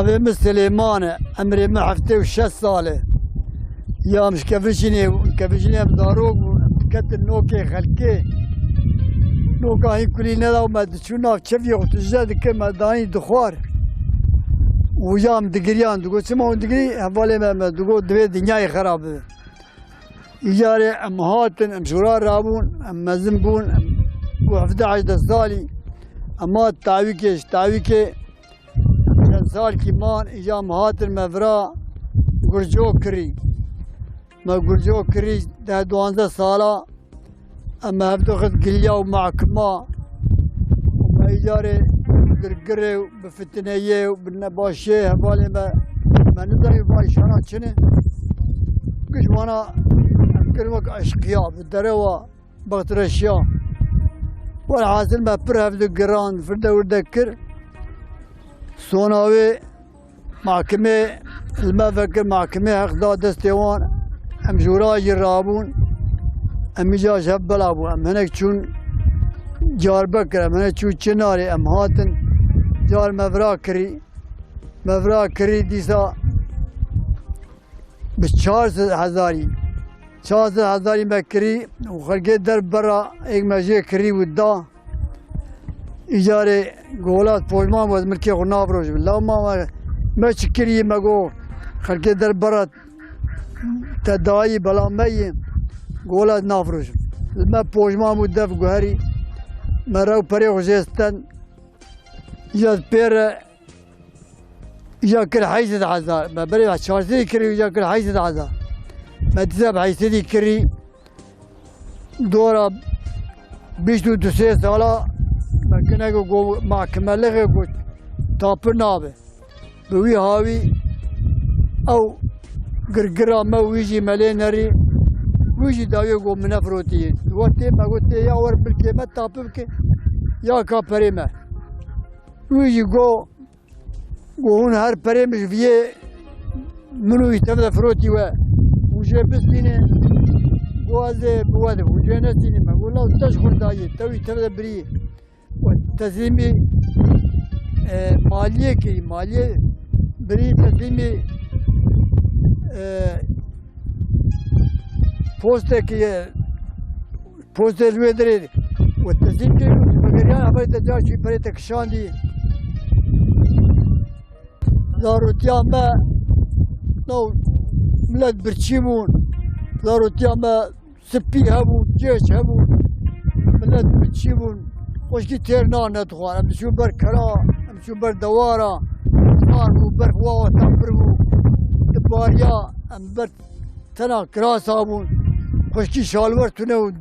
ناوي سليمان عمري ما حفتي وشت صالح يا مش كفشني بداروق كت النوكي خلكي نوكا هي كلنا لو ما تشوفنا تشوفي وتجد كما داين دخوار ويام دقريان تقول سمعوا دقري هفالي ما تقول دوي دنياي خراب إجاري أم هاتن أم شرار رابون أم مزنبون أم وحفظ عجد الصالي أما تعويكي شن سال كمان إجا مهاتن مفرا گرجو كري ما گرجو كري ده 12 سالا أما هفدو خد قليا ومعكما وما إجاري قرقري وبفتنية وبالنباشي هفالي ما نزل يبايشانا چنه كش وانا كلمك اشقياء بالدروا بغترشيا والحاصل ما برهف قران فردا وردكر صوناوي محكمة المفكر محكمة اخذا دستيوان ام جورا يرابون ام جاش هبلابون ام هناك چون جار بكر ام هناك چون چناري ام هاتن جار مفرا كري ديسا بس 4,000 4,000 مكري وخلقي در برا ايك مجي كري ودا اجاري قولات فوجمان وز ملكي خو نافروش بالله ما شكري ما قو خلقي در برا تداعي بلا مي قولات نافروش ما فوجمان ودا في قهري ما راو بري وجيستن اجاز بير اجا كل حيث 10,000 ما بري 4 كري اجا كل حيث 10,000 ما تذهب حيث كري دورا بيشتو 2 سالا ما كنا جو محكمة لغي جو تابر نابه بوي هاوي او قرقرا ما ويجي ملينري ويجي داوي جو منفروتي وقتي ما قلت يا ور بالكلمة تاببك يا كابريمة ويجي جو هون هر بريمش فيه منو يتفضل فروتي وجه بسينه بوازه وجه نسينه ما قول له تشكر دايه توي تبدا بري والتسليمي ماليه كي ماليه بري تسليمي بوسته الويدري والتسليمي مغريان هبه تجار شي بري تكشاندي ضرورتيا ما نو ملاد برشيمون ضرورتيا ما سبي هبون جيش هبون ملاد برشيمون وشكي تيرنا ندخل ام شو بر كرا ام شو بر دوارا نار بر هوا تبرو تباريا ام بر تنا كراس هبون وشكي شالور تنو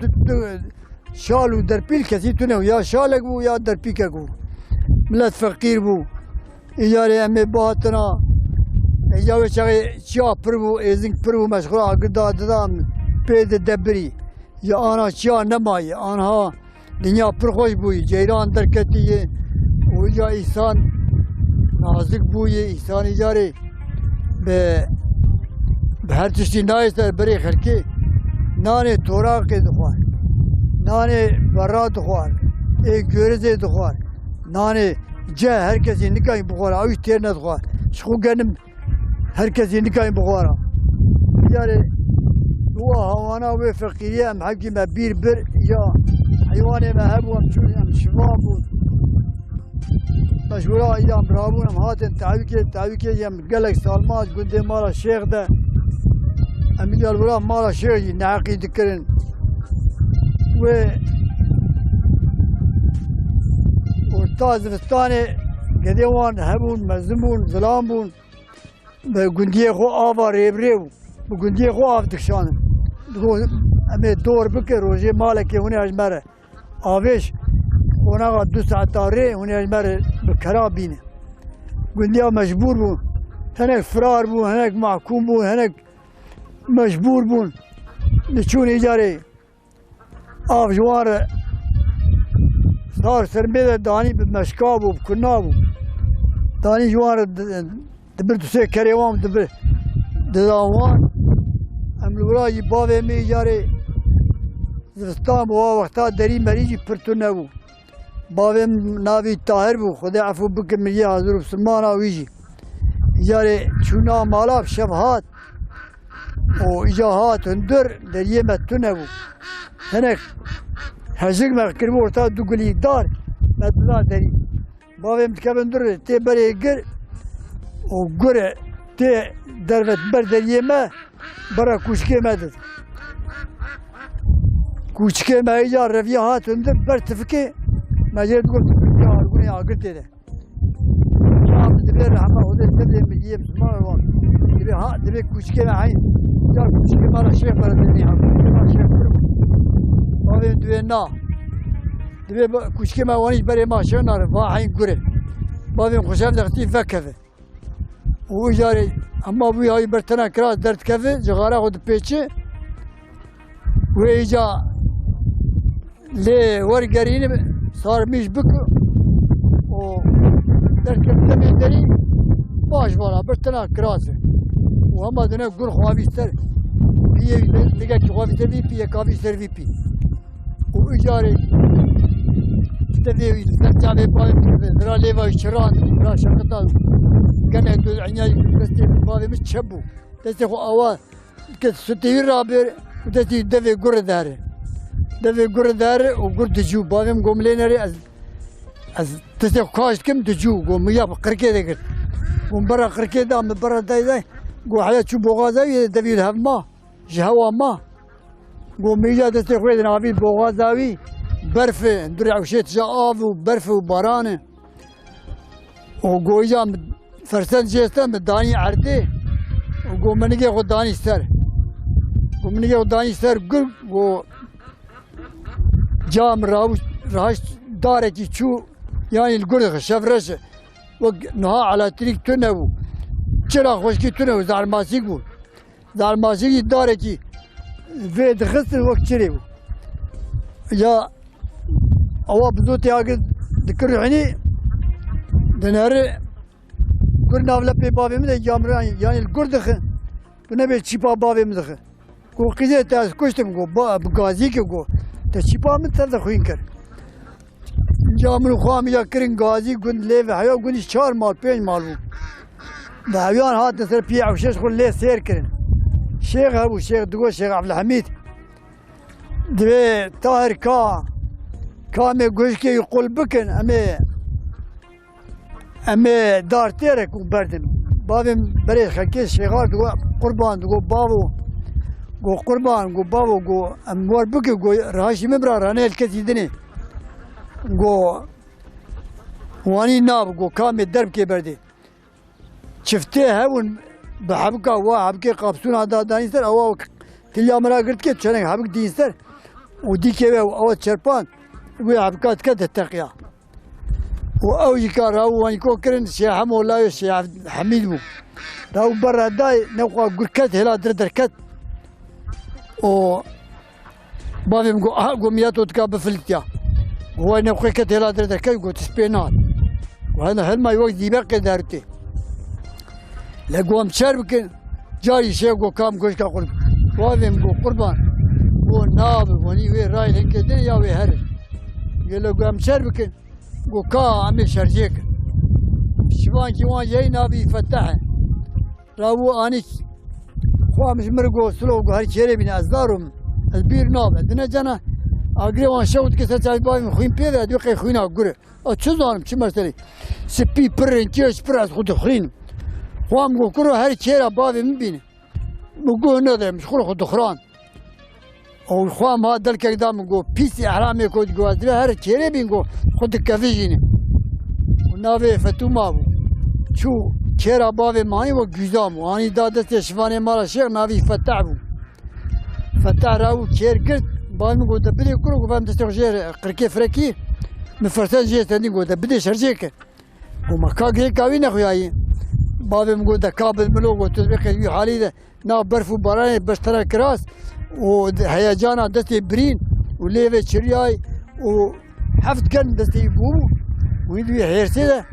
شالو دربيل كثير تنو يا شالك بو يا دربيك بو ملاد فقير بو إجاري أمي باتنا إجاري شغي شيا بربو إزنك بربو مشغول عقدا دام بيد دبري يا أنا شيا نماي أنا دنيا برخوش بوي جيران دركتي ويا إنسان نازك بوي إنسان إجاري بهر تشتي نايس بري خلكي ناني توراق دخوان ناني برات دخوان إيه جورزي دخوان ناني جا herkes nikahı bukhara avuç terine dıkha şu genim herkes nikahı bukhara yani bu havana ve fakiriye em hakime bir ya hayvane mehebu em şu em şivabu meşgula idam rabun em haten tavike em gelek salmaz günde mala şeyh de em diyor bura mala şeyh ne hakikaten ve تازفتانه قديوان هبون مزمون ظلامون بقنديه خو آبا ريبريو بقنديه خو آب دكشانم تقول أمي دور بكر روجي مالك هوني أجمره آبيش هنا 2 ساعة تاري هوني أجمره بكرابينه قنديه مجبور بون هناك فرار بون هناك محكوم بون هناك مجبور بون نشون إجاري آب جواره صار سرمية داني بمشكاب وبكناب داني جوار دبر تسي كريوان دبر دزاوان ام الولاي بابي مي جاري زستان بوا وقتا دري مريجي پرتونبو بابي ناوي طاهر بو خدا عفو بك مليا حضور بسلمانا ويجي جاري شونا مالا بشبهات وإجاهات هندر دريه متنبو هناك هزق ما كربو ورتا دوغلي دار مدنا دري بابي متكبن در تي بري قر وقر تي دربت بر دريه ما برا كوشكي مدد كوشكي ما إجا رفيهات هندر برتفكي ما جيت قلت يا أرجوني عقلت ده يا دبير رحمة هذا كذا مجيب سمار وان دبير ها دبير كوشكي ما عين يا كوشكي ما رشيق بردني ها كوشكي ما رشيق بابي دبير نا دبير كوشكي ما وانيش بري ما شنار واحد قري بابي خشاب دختي فكفه وجاري أما أبوي هاي برتنا كراس درد كفه جغارة خد بيتشي ويجا لي ورقرين صار مش بكو و درد كفه من دري باش بالا برتنا كراسه وهما دنا قول خوابي سر بيه لقى خوابي سر في بيه كابي سر في بي وإجاري تبي ترجع بباي ترى ليفا يشران ترى شقطان كان يدل عناي دستي باي مش شبو دستي خو أوا كستير رابر ودستي دفي قرد داره وقرد جو باي مقوم ليناري از دستي كاش كم تجو قوم ياب قركي ذكر قوم برا قركي دام برا داي قو حياة شو بوغازاوي دفي الهب ما جهوا ما قوم يجا دستي خويد نابي بوغازاوي برف درع وشيت جاف وبرف وبارانه وقويا فرسان جيستان بداني عرضي وقو منيجي خداني سر ومنيجي خداني سر قل و جام راش دارتي شو يعني القرخ شفرش نها على تريك تنو شرا خوشكي تنو زعل ماسيقو زعل ماسيقي دارتي في دخل وقت شريو يا أوا بزوتي أجد ذكر يعني دنار قرنا ولا بابي من الجامرة يعني القردخ بنبي تشيبا بابي مدخ كو قيزة تاس كوشتم كو بغازيك كو تشيبا من ترد خوين كر جامر خوام يا كرين غازي قن ليف حيا قن شار مال بين مالو دعوان هات نصير بيع وشيش خل ليه سير كرين شيخ أبو شيخ دقو شيخ عبد الحميد دبي طاهر كامي قوشكي يقول بكن أمي دار تيرك وبردم بابي بريد خلكي شغال دقو قربان دقو بابو قو قربان قو بابو قو أموار بكي قو رهاشي مبرا راني الكتي دني قو واني ناب قو كامي درب كي بردي شفتيه هون بحبكا وحبكي قابسون هذا دانيستر أو تليامرا قلت كي تشانك حبك دينستر ودي كي أو تشربان ويعبكات كده التقيا وأوجي كار هو وانيكو كرن شيخ مولا شيخ حميد بو راهو برا داي نوقع قركت هلا دركت و بابي مقو قومياتو تكاب فلتيا هو نوقع كت هلا دركت قو تسبينات وهذا هلما يوقت ديباقي دارتي لقوم شربكن جاري شيخ قو كام قوشكا قرب بابي مقو قربان و ناب وني وي راي هنك يا وي هرب يلو قام شربكن قو كا عمي شرجيك شبان جوان جاي نابي فتحه راهو اني خوامش مرقو سلوق هاي شيري من ازدارهم البير ناب عندنا جنا اقري وان شوت كسر باي من خوين بيدا دوقي خوينا قري او شو زارم شو مرسلي سبي برن كيش براس خد خرين خوام قو كرو هاي شيرا بابي من بينه بقول نذا مش خد خران او خوام هذا دلك قدام نقول بيسي احرامي كود جواز هر كيري بينقول خد كافيجيني ونافي فتومابو شو كيرا بابي ماي وجزام واني دادت شفاني مال الشيخ نافي فتعبو فتح راهو كير قلت بابي نقول دبلي كرو فهم تستغجير قركي فركي من فرسان جيت نقول دبلي شرجيك وما كاكي كاوين اخوياي بابي نقول دا كابل ملوك وتطبيق في حالي ده نا برفو براني بشترى كراس وهيجانا دستي برين وليفي شرياي وحفت كان دستي بوبو ويدوي حيرسيده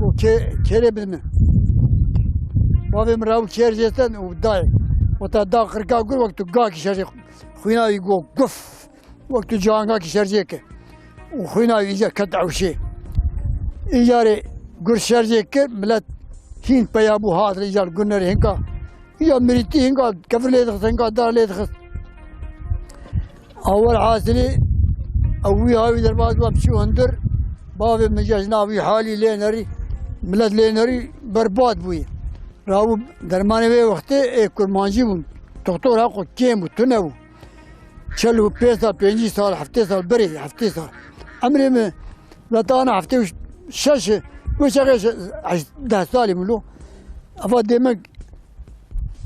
وكيري بدنا بابي مراو كير جيستان وداي وتا دا قرقا قول وقت قاكي شرجي خوينا يقول قف وقت جوان قاكي شرجيك وخوينا يجي كدعو شي إيجاري قول شرجيك ملات هين بيا أبو هاد رجال قنر هنكا يا مريتي هنكا كفر لي دخس هنكا دار لي دخس أول حاصلي أوي هاوي درباز وامشي هندر بابي مجازنا وي حالي لينري ملت لينري برباد بوي راهو درماني بي وقتي كرمانجي بون دكتور حقو كيم وتنو چلو 5 سال 5 سال 7 سال بري 7 سال عمري ما لطانا حفتي شش وشغش 10 سال ملو افا ديما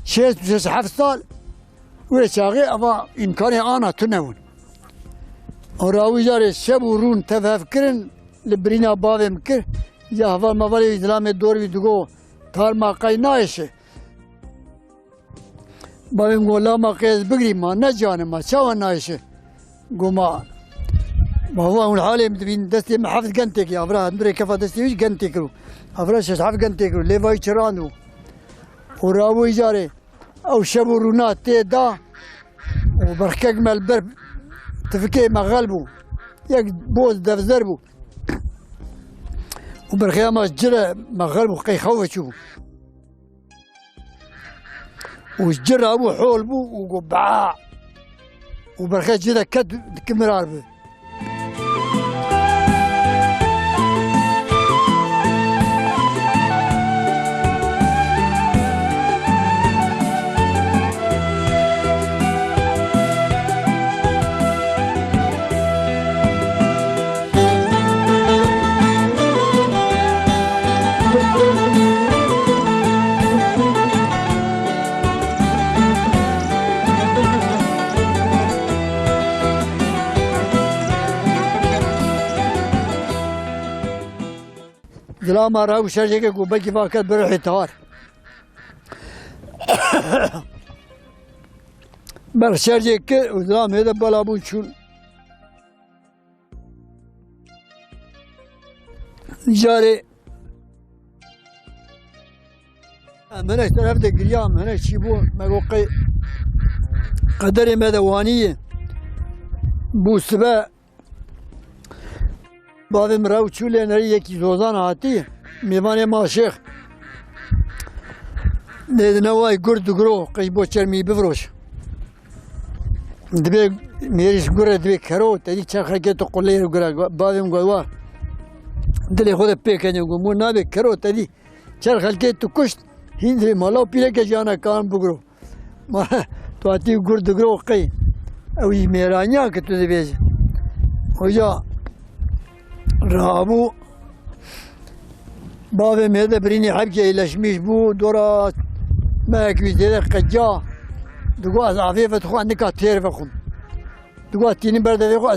شيش 7 سال وشاغي افا امكاني انا تنون وراوي جاري شب ورون تفكرن لبرينا بابي مكر يا هفا مفالي اسلامي دور بيدغو ثار ما قايناش بابي مقول لا ما قيس بقري ما نجان ما شاو نايش قوما ما هو الحالي مدبين دستي محافظ قنتك يا افرا اندري كفا دستي وش قنتكرو افرا شحف قنتكرو ليفاي تشراندو وراوي جاري او شبو رونات تيدا وبركك مال برب تفكي مغلبو ياك بوز دفزربو وبرخيا ما جرى مغلبو قي خوفشو وجرى ابو حول بو وقبعاء وبرخيا جدا كد كمرار بو زلام راهو شرجك وبكي فاكت بروحي تار بر شرجك وزلام هذا بلا بوشون جاري من اشترف ده قريام من الشيبو مقوقي قدري مدوانية بو سبا بابي مراو چوله نری یکی زوزان هاتی میوان ما شیخ دید نوای گرد گرو قیش بو چرمی بفروش دبی میریش گره دبی کرو تدی چه خرکه تو قله رو گره بابی مگوی دلی خود پیکنی گو مو نبی کرو تدی چه خرکه تو کشت هین دبی مالاو پیره که جانا کان بگرو تو آتی گرد گرو قی اوی میرانیا که تو دبیج خوجا رابو بابي مهدا بريني حبكي لشميش بو دورا ما كويزي قجا دقوا عفيفة تخو عندك تير فخون دقوا تيني بردا فيخو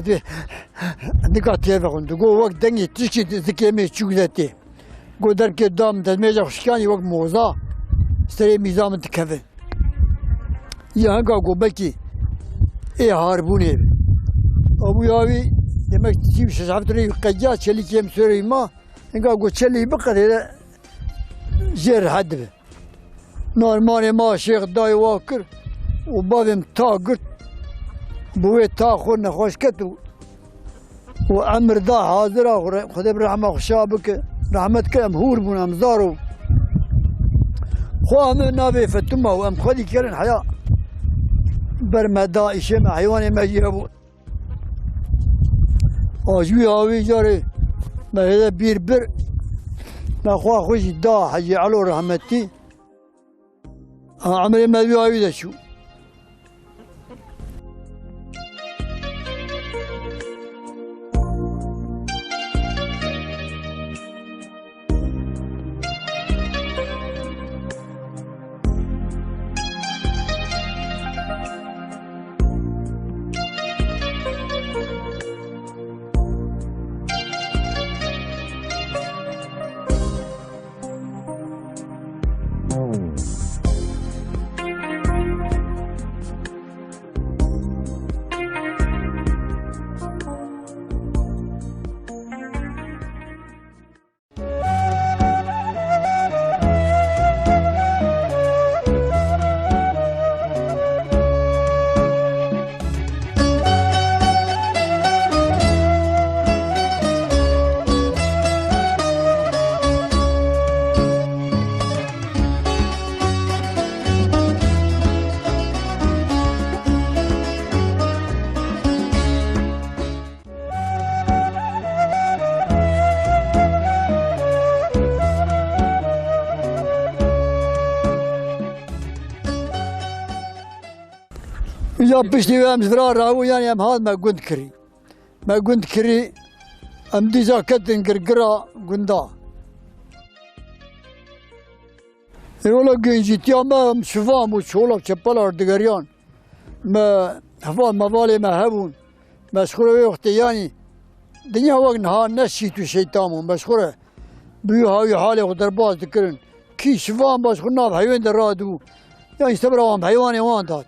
عندك تير فخون دقوا وقت دنجي تشكي ذكي مي تشوك ذاتي قو درك دام تزميجا خشكاني وقت موزا سري ميزام تكفي يا هنقا قو بلكي ايه هاربوني ابو ياوي demek ki şaşaftırı kacca çeli kem söyleyma enga go çeli bakar hele jer hadbe normal ma şeyh dayı vakır o babim ta gırt bu ve ta khona hoşket و امر دا حاضر خدا برحمه خشابك رحمتك امهور بنا مزارو خو ام نابي فتما وام خدي كرن حياه برمدا اشم حيوان ما يجيبو آجوی آوی جاره مهده بیر بر نخواه خوشی دا حجی علو رحمتی عمری مدوی آوی دا شو يا بشتي أم زرار راهو يعني أم هذا ما قلت كري ما قلت كري أم ديزا كتن قرقرا قندا يقول لك جيتي ما مشفام وشولا وشبلا وردقريان ما هفال مفالي ما هبون مشغولة وقت يعني دنيا وقت نهار نشيت وشيطان مشغولة بيو هاوي حالي ودرباز ذكرن كي شفام مشغول ناب حيوان درادو يعني استبرا حيواني وان دات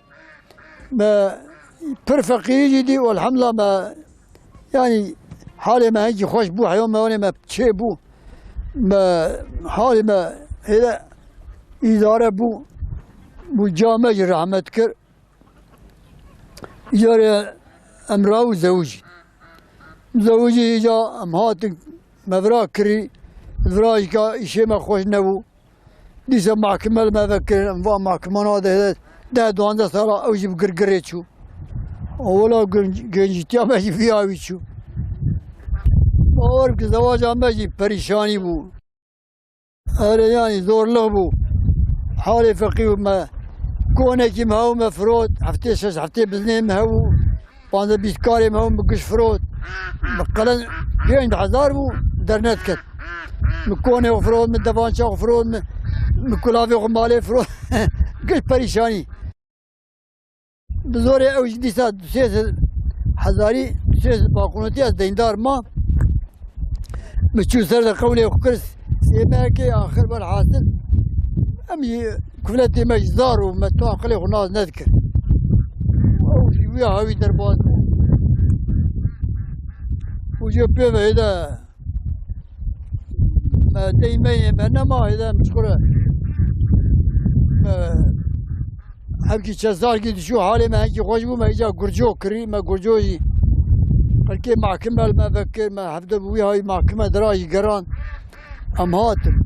ما برفقي جدي والحمد لله ما يعني حالي ما هيجي خوش بو حيوان ما ما بتشيبو ما حالي ما هذا إدارة بو جامع رحمة كر إدارة أمراو زوجي إجا أمهاتك مفرا كري فراج كا إشي ما خوش نبو ديسا محكمة ما فكر أنفا محكمة هذا ده دوانده سالا أوجي بقرقري شو أولا جنجتيا ما يجي فيها ويشو اور که زواج هم بجی پریشانی بود آره یعنی زور لغ بود حال فقیه ما کونه که ما هم فرود هفته شش هفته بزنیم ما هم 15-20 کاری ما هم بکش فرود مقلن 5000 بود در نت کد مکونه فرود من دفانچه فرود من کلاوی مالی فرود کش پریشانی بزوری اوج دیسا 3000 باقونتی از دیندار ما مشو سر قولي وكرس سيماكي اخر بالحاصل امي كفلتي مجزار ومتوع قلي وناس نذكر وفي ويا هاوي دربات وجو بيبا هذا ما دايما بينما هذا مشكورة حبكي شزار كي تشوف حالي ما هيجي خوشبو ما يجا قرجو كري ما قرجوجي بلكي محكمة ما فكر ما حفظ بوي هاي محكمة دراجي قران أم هاتم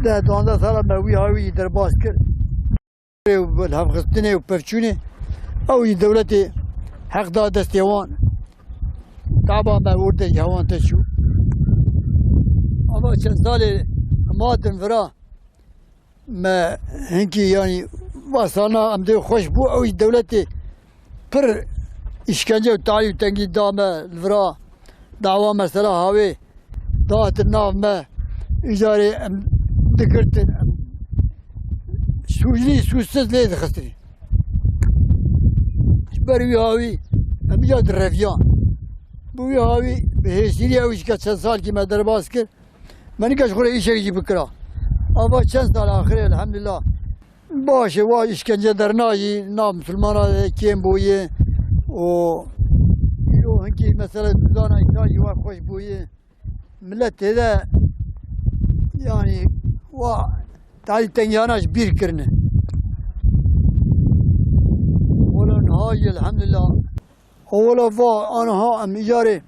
ده دوانده سالا ما وي هاي درباس كر والحفظتني وبفشوني أو دولتي حق دا دستيوان تعبا ما ورده جوان تشو أما چند سالي هاتم فرا ما هنكي يعني وصلنا أمدي خوش بو أو دولتي پر işkence ve tayyip tengi dame livra dava mesela havi dağıtın navme icari dikirtin sujli susuz leydi khastri beri havi amjad revyan bu havi behesiliye uç kaç sal ki medar baskır beni kaç kere işe gibi kıra ama çen sal ahire elhamdülillah başı var işkence dernayi nam Müslümana kim boyu و هنكي مثلا دانا إنسان يوا خوش بويه ملت هذا يعني و تعال تنياناش بير كرنه ولا نهاية الحمد لله ولا فا أنا ها أم إجارة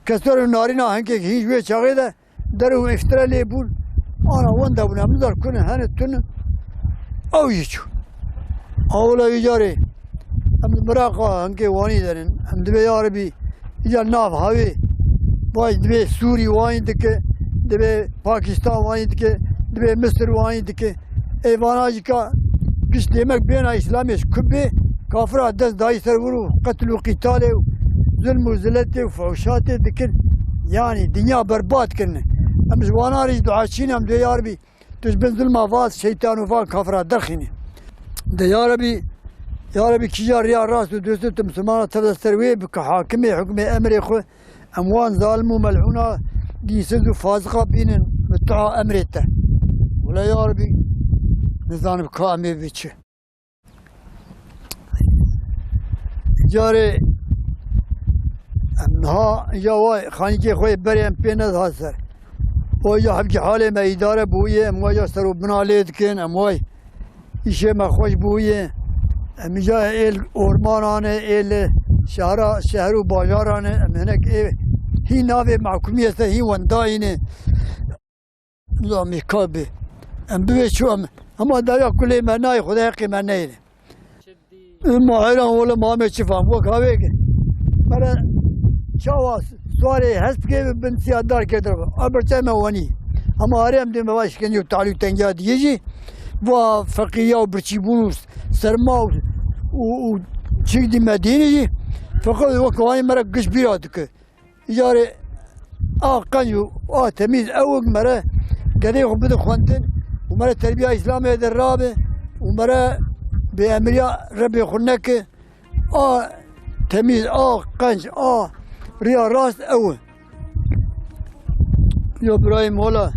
كسر النارينا هنكي هيج ويا شغله درو إفترا لي بول أنا وين دابنا مدار كنا هنتون أو يشو أولا إجارة هم مراقة هنكي واني درن هم دبي عربي يجا ناف هاوي باي دبي سوري واني دكه دبي باكستان واني دكه دبي مصر واني دكه ايواناجكا كش demek بين اسلاميش كبي كافر دز داي سرورو قتل وقتال ظلم وذلت وفحوشات دكن يعني دنيا برباد كنا هم جوانا ريج دعاشين هم دبي عربي تجبن ظلم افاس شيطان وفا كافر درخيني دبي عربي يا ربي كيجار يا راس ودوسة مسلمانة تبدا تروي بكحاكمة حكمة أمر إخو أموان ظالم وملعونة ديسدو فازقة بين متوع أمريته ولا يا ربي نظام كامل بيتش جاري ها جواي خانيكي خوي بريم بيناد هاسر ويا حبكي حالي ما إدارة بويه أمواجا سرو بنا ليدكن أمواي إشي ما خوش بويه امجا ال اورمانانه ال شهر و بازارانه هناك هي ناوي محكومية هي ونداينه لا مكابي ام بيشو اما دايا كل ما ناي خداي قيمه نايله ما هيران ولا ما مشفام وكاويك مرا شواس سواري حسب كيف بنسي دار كدر ابرتما واني اما هرم دي مواش كنيو تعالو تنجاد يجي و فقيه وبرشيبونوس سرما وشيك دي مدينة فقط وكواني مرة قش بيراتك يجاري قنيو تميز أوق مرة قدي خبز خوانتن ومرة تربية إسلامية درابة ومرة بأمريا ربي خنك تميز قنج ريا راس أول يا إبراهيم ولا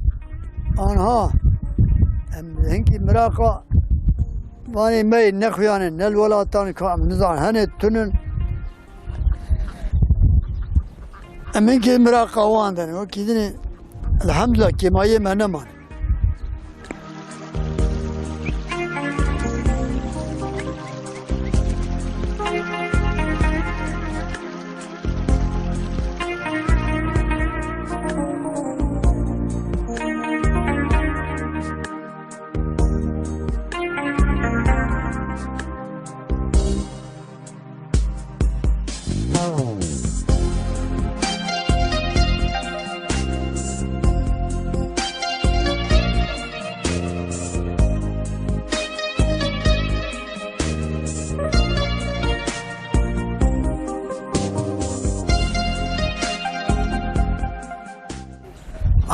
أنها هنكي مراقة واني ماي نخويان نل ولا تاني كام نزار هني تنن أمينكي مراقة واندن وكيدني الحمد لله كما يمنا مان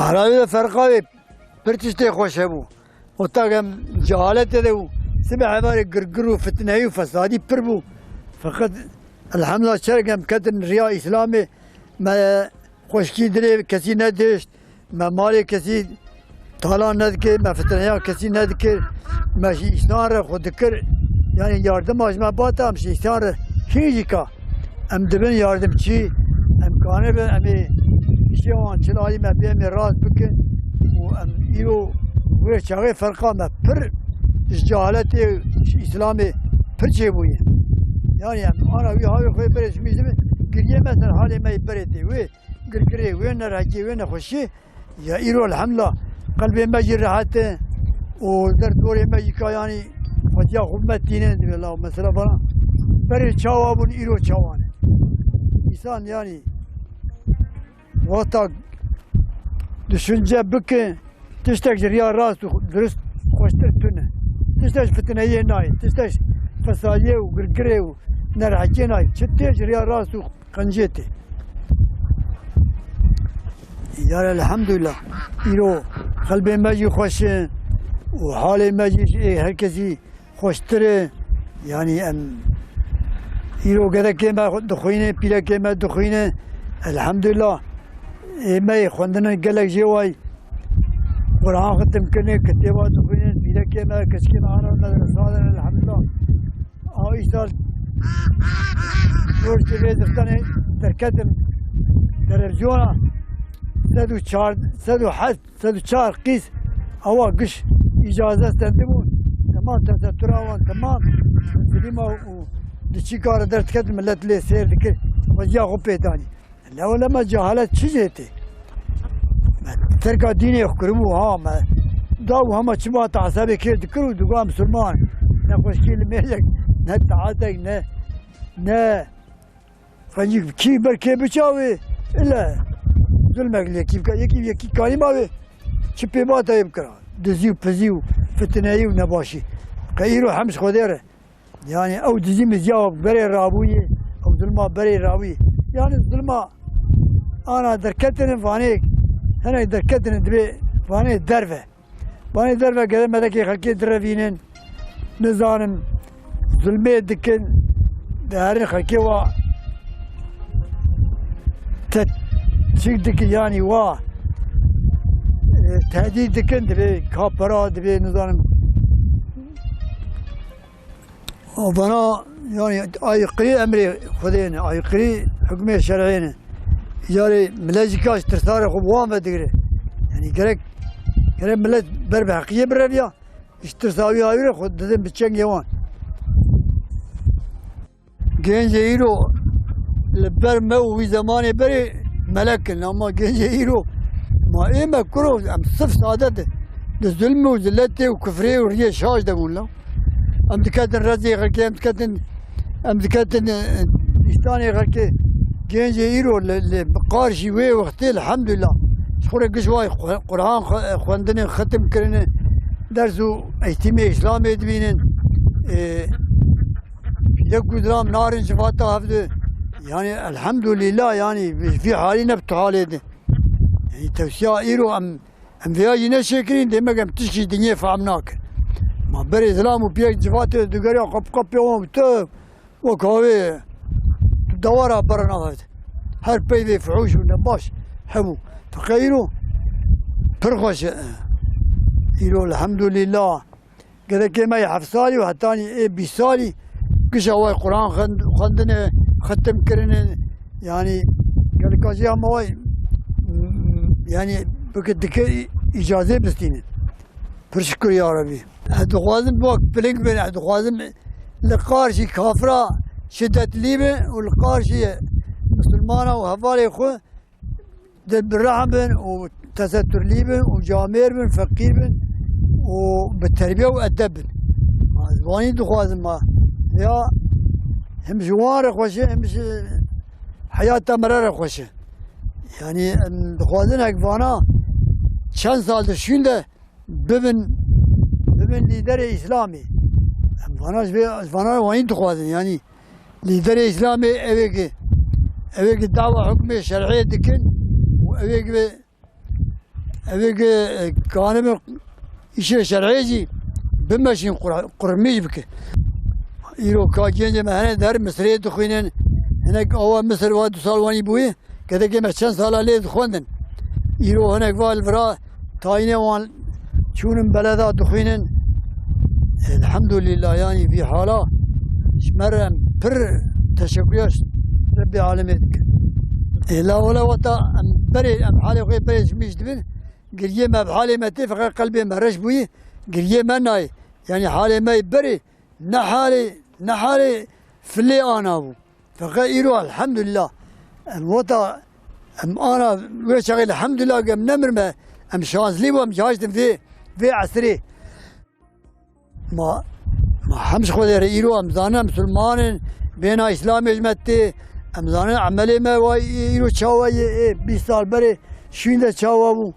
أهلاً فرقاوي برتشتي خوش هبو وطاقم جهالت دو سمع عبارة قرقرو فتنهي وفسادي بربو فقط الحمد لله شرقم كتن رياء إسلامي ما خوشكي دري كسي ندشت ما مالي كسي طالان ندكر ما فتنهي كسي ندكر ما شي إسنار خود ذكر يعني ياردم ما باتا مشي إسنار هيجيكا أم دبن ياردم شي أم كانه بن أمي شيوان چلاي ما بيمي راس بكن وام ايرو وشاغي فرقا ما پر جهالتي اسلامي پر جيبوي يعني انا وي هاي خوي بريش ميزم قريه مثلا حالي ما يبريتي وي قرقري وين راجي وين خوشي يا ايرو الحمد لله قلبي ما جرحت ودرت وري ما يكا يعني وجا خدمتين الله مثلا فلان بري چاوابون ايرو چاوان انسان يعني وقتا düşünce bükün, tiştek riya rast dürüst hoştur tüne. Tiştek fitneye nay, tiştek fasaliye u gırgıre u nerhacye nay. Çittej riya rast u kanceti. Ya elhamdülillah. İro kalbe meci hoşun u hale meci herkesi hoştur. Yani em İro gerek keme dukhine, pile keme dukhine. Elhamdülillah. ما يخوندنا قالك جواي قرآن ختم كني كتابات وخوين بيلك ما كسكين أنا المدرسة الحمد لله إشتغل دور جري دفتني تركتم تلفزيونا سدو چار قيس أوا قش إجازة استخدمون تمام تستراوان تمام فيلم دشي كار درت كتم ملت لي سير ذكر وجا غبي تاني لا ولا ما جهالت شجيتي تركا ديني يخكرمو ها ما داو هما شما تعصبي كير ذكروا دقوا مسلمان نخوش كيل ميلك نه تعاتك نه فنجيك كي بركي بشاوي إلا ظلمك لي يكي كاني ماوي شبي باتا يبكرا دزيو بزيو فتنايو نباشي قيرو حمس خديره يعني او دزي مزياو بري رابوي او ظلما بري راوي يعني الظلما أنا دركتن فانيك أنا دركتن دبي فاني درفة فاني درفة كذا مدكي خلكي درفينن نزارم ظلمي دكن دارين خلكي وا تشيك دك يعني وا تهديد دكن دبي كابرا دبي نزارم وبنا يعني أي قري أمري خذينا أي قري حكمي شرعينا يعني ملاجكاش ترثار خوان بدقري يعني كرك ملت بربحقية بربيا اشترثاوي هايرة خود ددن بتشنج يوان جنج يرو لبر مو في زمان بري ملك لما جنج يرو ما إيه ما كرو أم صف سعادته الظلم وذلته وكفره وريه شاش دقول له أم دكاتن رزي غركي أم دكاتن إستاني غركي جنج يرو لقارشي وي وقتي الحمد لله شكرا قشواي قرآن خواندني ختم كرنا درسو اجتماع إسلامي دبينن يكو درام نار شفاتا هفده يعني الحمد لله يعني في حالنا بتحالي ده يعني توسيع إيرو أم فياجي نشكرين ديما قام تشكي دنيا فعمناك ما بري سلام وبيك جفاته دقريا قب يوم تب وكاوي تدورها برا هذا هر بيدي فعوش ونباش حبو فقيرو فرخش إيرو الحمد لله كذا كما يحفصالي وحتاني إيه بيسالي كش هواي قرآن خندنا ختم كرنا يعني قال كاجي هواي يعني بكدك إجازة بستينه فرشكر يا ربي هذا خوازم بوك بلينك بين هذا خوازم لقارشي كافرة شدة ليبة والقارشي مسلمانة وهفالي خو بالرحم وتستر ليبن وجامير بن فقير بن وبالتربية وأدب بن زواني دخوازم ما يا هم جوار خوشه هم حياته مرر خوشه يعني دخوازن هكفانا چند سال دشونده ببن لیدر اسلامی فانا وين دخوازن يعني لیدر اسلامی اوه دعوة حكم شرعي دكن اوه كانم إشي شرعي بمشين قرميج بك إيرو كاجين جمع هنا در مصرية دخوينن هناك أول مصر واد سال واني بوي كذا كما چند سال عليه دخوندن إيرو هناك والفرا تاينه وان شونن بلدا دخوينن الحمد لله يعني في حالة شمرم بر تشكريش ربي عالميتك لا ولا وطا بري ام حالي غير بري مش دبن قريه ما بحالي ما تفق قلبي ما رش بوي قريه ما ناي يعني حالي ما يبري نحالي في اللي انا ابو فغيروا الحمد لله ام وطا ام انا وشغل الحمد لله قام نمر ما ام شانزلي وام جاجتم في عسري ما حمش خذ يريرو ام زانا مسلمان بين اسلامي جمتي ام زانا عملي ما يرو تشاوي 20 سال بري شوينده تشاوابو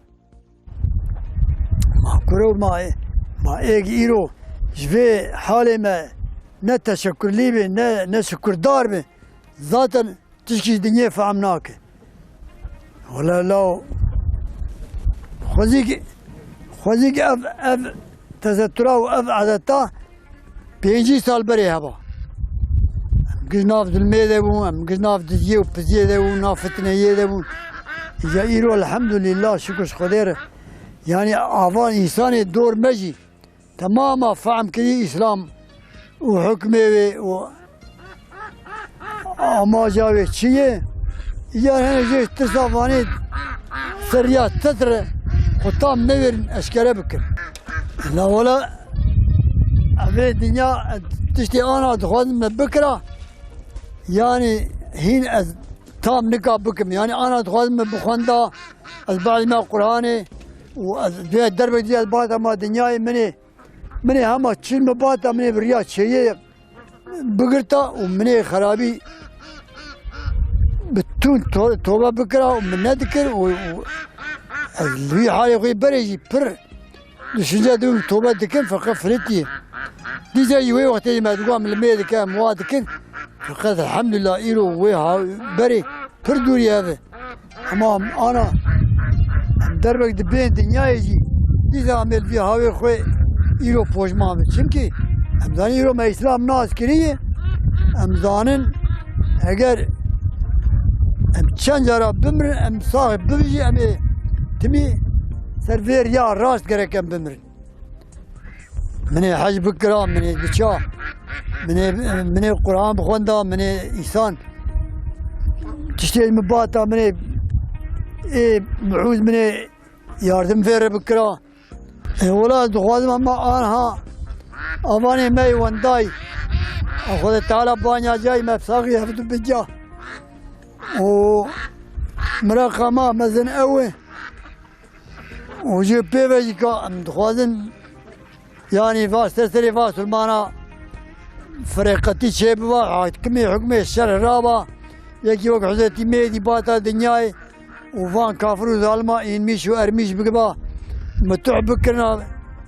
ما كرو ما ايرو جفي حالي ما نه تشكر لي بي نه شكر دار بي ذاتا تشكي دنيا فهمناك ولا لو خوزيك اف تزترا واف عادتا 5 سال بري هبا قزناف ظلمي دابو ام قزناف دجيه وبزيه دابو نافتنيه دابو يا ايرو الحمد لله شكر خدير يعني اعضاء انساني دور مجي تماما فهم كذي اسلام وحكمي و اما جاوي شيء يا هنا جيت تصافاني سريات تتر خطام نور اشكال بكر لا ولا ابي الدنيا تشتي انا دخل من بكره يعني هين تام نقاب بكم يعني انا دخل من بخندا بعد ما قراني وفي الدرب دي الباطه ما دنياي مني هم تشيل مباطه مني بريات شيء بقرتا ومني خرابي بتون توبه بكره ومن نذكر اللي حالي غير بريجي بر الشجاع دو توبه دكن فقفلتي دي زي وي وقت ما تقوم من الميد كان موادكن فقد الحمد لله ايرو ويها بري بردوري هذا اما انا دربك دبين دنيا يجي دي زعمل فيها هاوي خوي ايرو فوج مامل چونكي امزان ايرو ما اسلام ناس كريه امزانن اگر ام چند جارا بمر ام صاحب ببجي ام تمي سرفير يا راست كركم بمر من حج بكرة من بشا من القرآن بخوندا من إنسان تشتري مباتا من معوز من ياردم فير بكرة ولا دخوازم أما أنا أماني ماي وانداي أخذ تعالى بانيا جاي ما بساقي هفتو بجا و مراقما مزن أوي وجي بيبجي كا دخوازن يعني فاس تسري فاس المانا فريقتي شيبوا كمي حكمي الشرع رابا يجي وقت حزتي ميدي باتا دنياي وفان كافرو ظالما ينميش وارميش بقبا متوع بكرنا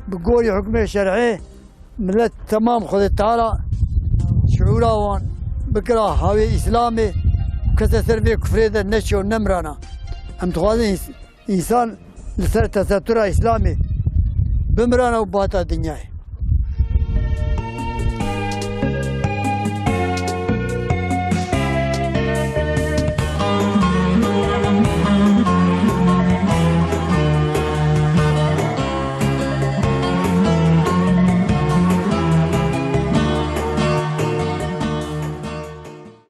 بقولي حكمي الشرعي ملت تمام خذ تعالى شعورا وان بكرا هاوي إسلامي وكذا سربي كفري ده نشو نمرانا أم تخوازن إنسان لسر تستر إسلامي بمرانا وباتا دنياي